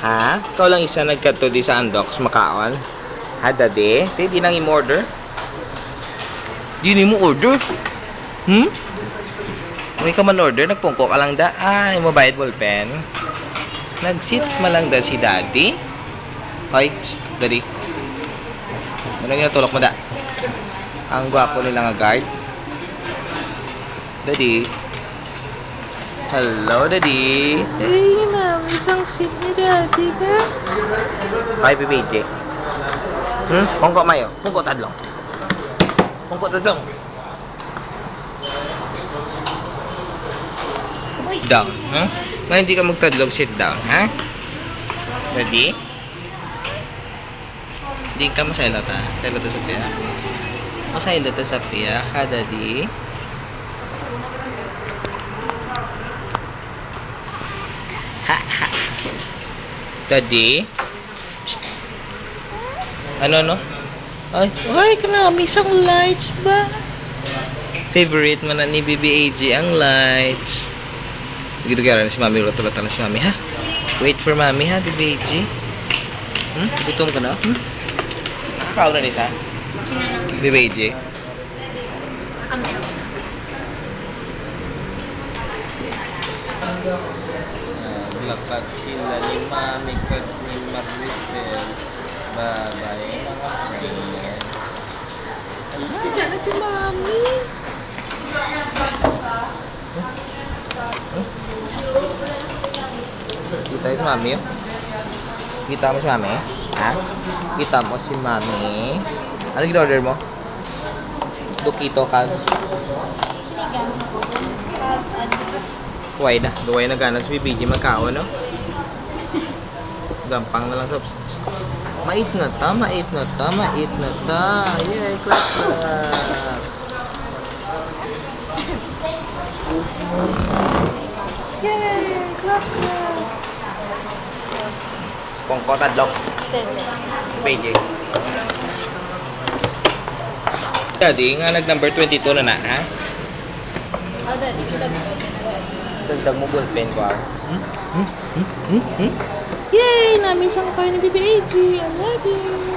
Ha? Ikaw lang isa nagkato di sa Andox, makaon? Ha, dade? Di nang im-order? Di ni mo order? May ka man order, nagpungko ka lang da. Ay, mobile ballpen. Nag-sit malang da si daddy. Hoy, psst, daddy. Ano ginatulok mo da? Ang gwapo nila nga guard. Daddy. Hello, daddy. Hey, ma'am, isang sit ni daddy ba? Hi, PBJ. Pungko mayo. Pungko tadlong. Pungko tadlong. Down, Nga hindi ka magtadlog, sit down, ha? Ready? Hindi ka masayla ta. Sayla ta sa piya. Masayla ta sa piya, ha, daddy? Ha, ha. Daddy? Psst. Ano? Ay, karami isang lights ba? Favorite man na ni BBAG ang lights. Gitu kaya si Mami, ulat-ulatan na si Mami, ha? Wait for Mami, ha, BBAG? Gutom ka na? Nakakaon na isa? BBAG? Lakad sila ni Mami kag ni Maricel. Bye-bye mga friend. Diyan na si Mami. Kita si Mami yun? Kita mo si Mami? Ha? Kita mo si Mami? Ano gina-order mo? Dukito kag? Sinigang. Duway na ganas BBG magkao, no? Gampang na lang sa mait na ta. Yay, clap. Yay, clap. Pongko tadlok. BBG. Daddy, nga nag-number 22 na, ha? Oh, daddy, kita dito. Dagdag mo ballpen ko, ha? Yay! Namiss ang kayo ni BBAG. I love you.